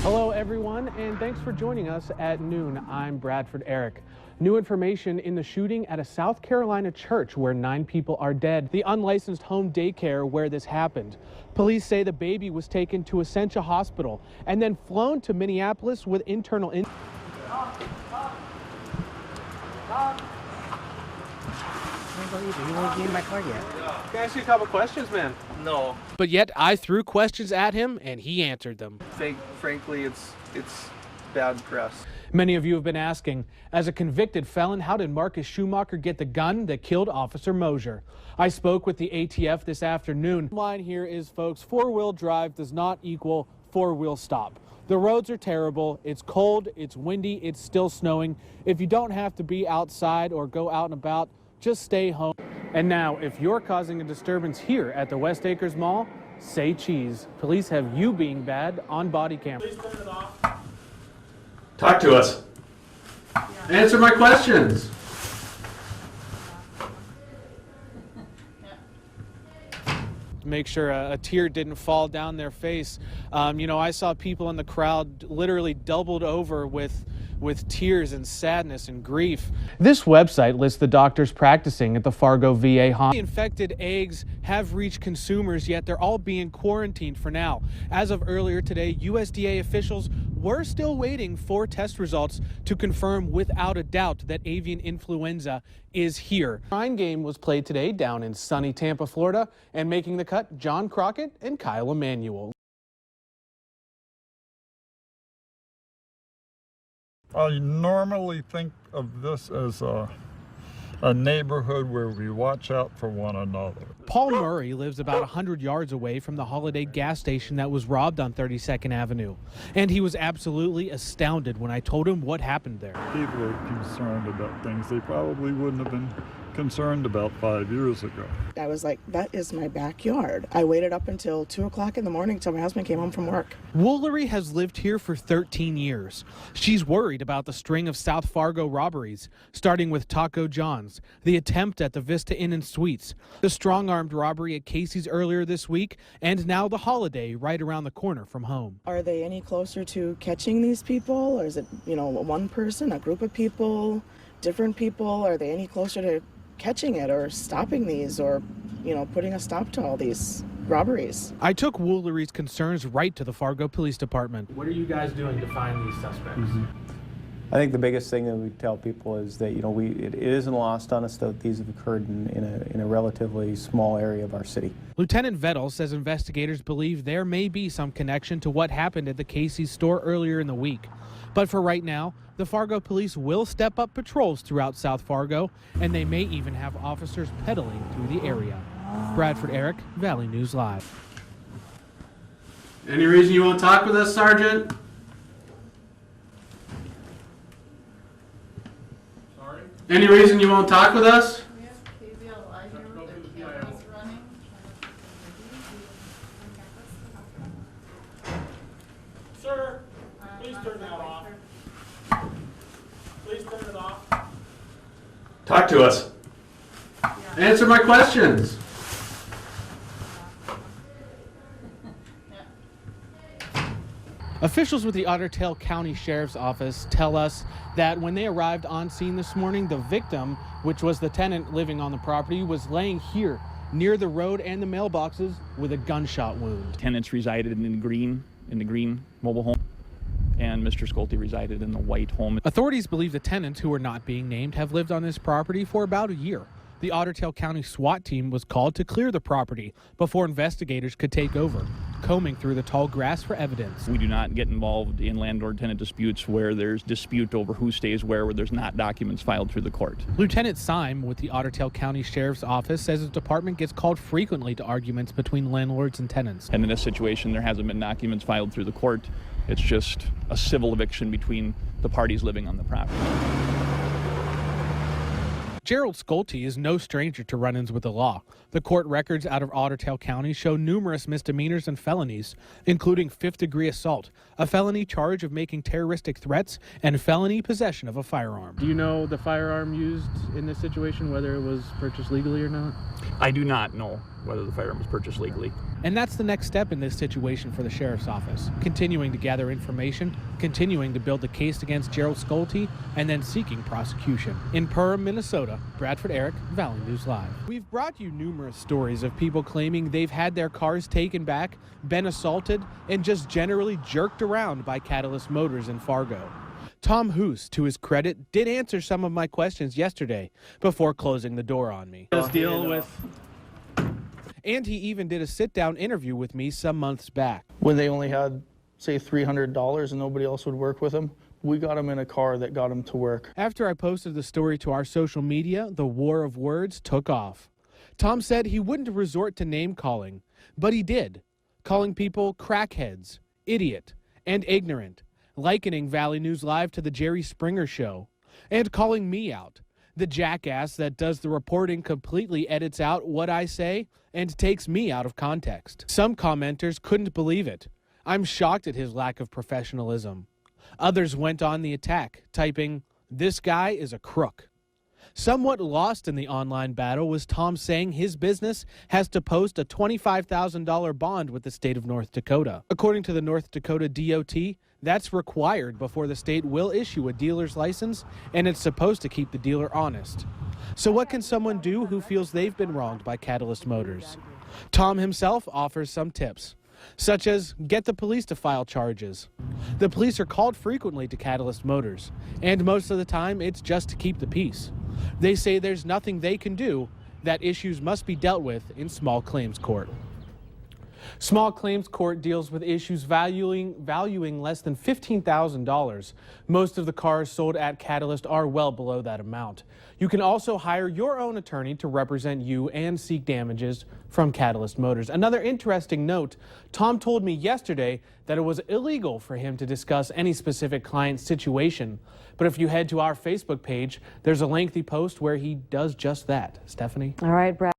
Hello everyone, and thanks for joining us at noon. I'm Bradford Arick. New information in the shooting at a South Carolina church where 9 people are dead. The unlicensed home daycare where this happened. Police say the baby was taken to Essentia Hospital and then flown to Minneapolis with internal injuries. You won't give me my card yet. Can I ask you a couple questions, man? No. But yet I threw questions at him and he answered them. Frankly, it's bad press. Many of you have been asking, as a convicted felon, how did Marcus Schumacher get the gun that killed Officer Mosier? I spoke with the ATF this afternoon. Line here is, folks, 4-wheel drive does not equal 4-wheel stop. The roads are terrible, it's cold, it's windy, it's still snowing. If you don't have to be outside or go out and about, just stay home. And now, if you're causing a disturbance here at the West Acres Mall, say cheese. Police have you being bad on body camera. Please turn it off. Talk to us. Answer my questions. Make sure a tear didn't fall down their face. I saw people in the crowd literally doubled over with tears and sadness and grief. This website lists the doctors practicing at the Fargo VA hospital. Infected eggs have reached consumers, yet they're all being quarantined for now. As of earlier today, USDA officials were still waiting for test results to confirm without a doubt that avian influenza is here. The Shrine game was played today down in sunny Tampa, Florida, and making the cut, John Crockett and Kyle Emanuel. I normally think of this as a neighborhood where we watch out for one another. Paul Murray lives about 100 yards away from the Holiday gas station that was robbed on 32nd Avenue. And he was absolutely astounded when I told him what happened there. People are concerned about things they probably wouldn't have been concerned about 5 years ago. I was like, that is my backyard. I waited up until 2 o'clock in the morning till my husband came home from work. Woolery has lived here for 13 years. She's worried about the string of South Fargo robberies, starting with Taco John's, the attempt at the Vista Inn and Suites, the strong-armed robbery at Casey's earlier this week, and now the Holiday right around the corner from home. Are they any closer to catching these people? Or is it, one person, a group of people, different people? Are they any closer to catching it or stopping these or, putting a stop to all these robberies? I took Woolery's concerns right to the Fargo Police Department. What are you guys doing to find these suspects? I think the biggest thing that we tell people is that it isn't lost on us that these have occurred in a relatively small area of our city. Lieutenant Vettel says investigators believe there may be some connection to what happened at the Casey's store earlier in the week. But for right now, the Fargo police will step up patrols throughout South Fargo, and they may even have officers pedaling through the area. Bradford Arick, Valley News Live. Any reason you won't talk with us, Sergeant? Sorry? Any reason you won't talk with us? Sir, please turn that off. Please turn it off. Talk to us. Answer my questions. Officials with the Otter Tail County Sheriff's Office tell us that when they arrived on scene this morning, the victim, which was the tenant living on the property, was laying here near the road and the mailboxes with a gunshot wound. Tenants resided in the green mobile home, and Mr. Schulte resided in the white home. Authorities believe the tenants, who are not being named, have lived on this property for about a year. The Otter Tail County SWAT team was called to clear the property before investigators could take over, combing through the tall grass for evidence. We do not get involved in landlord-tenant disputes where there's dispute over who stays where there's not documents filed through the court. Lieutenant Syme with the Otter Tail County Sheriff's Office says his department gets called frequently to arguments between landlords and tenants. And in this situation, there hasn't been documents filed through the court. It's just a civil eviction between the parties living on the property. Gerald Schulte is no stranger to run-ins with the law. The court records out of Otter Tail County show numerous misdemeanors and felonies, including fifth-degree assault, a felony charge of making terroristic threats, and felony possession of a firearm. Do you know the firearm used in this situation, whether it was purchased legally or not? I do not know. whether the firearm was purchased legally. And that's the next step in this situation for the sheriff's office, continuing to gather information, continuing to build the case against Gerald Schulte, and then seeking prosecution. In Perham, Minnesota, Bradford Arick, Valley News Live. We've brought you numerous stories of people claiming they've had their cars taken back, been assaulted, and just generally jerked around by Catalyst Motors in Fargo. Tom Hoos, to his credit, did answer some of my questions yesterday before closing the door on me. And he even did a sit-down interview with me some months back. When they only had, say, $300 and nobody else would work with them, we got them in a car that got them to work. After I posted the story to our social media, the war of words took off. Tom said he wouldn't resort to name-calling, but he did, calling people crackheads, idiot, and ignorant, likening Valley News Live to the Jerry Springer Show, and calling me out, the jackass that does the reporting, completely edits out what I say and takes me out of context. Some commenters couldn't believe it. I'm shocked at his lack of professionalism. Others went on the attack, typing, "This guy is a crook." Somewhat lost in the online battle was Tom saying his business has to post a $25,000 bond with the state of North Dakota. According to the North Dakota DOT, that's required before the state will issue a dealer's license, and it's supposed to keep the dealer honest. So what can someone do who feels they've been wronged by Catalyst Motors? Tom himself offers some tips, such as get the police to file charges. The police are called frequently to Catalyst Motors, and most of the time it's just to keep the peace. They say there's nothing they can do, that issues must be dealt with in small claims court. Small claims court deals with issues valuing less than $15,000. Most of the cars sold at Catalyst are well below that amount. You can also hire your own attorney to represent you and seek damages from Catalyst Motors. Another interesting note, Tom told me yesterday that it was illegal for him to discuss any specific client's situation. But if you head to our Facebook page, there's a lengthy post where he does just that. Stephanie? All right, Brad.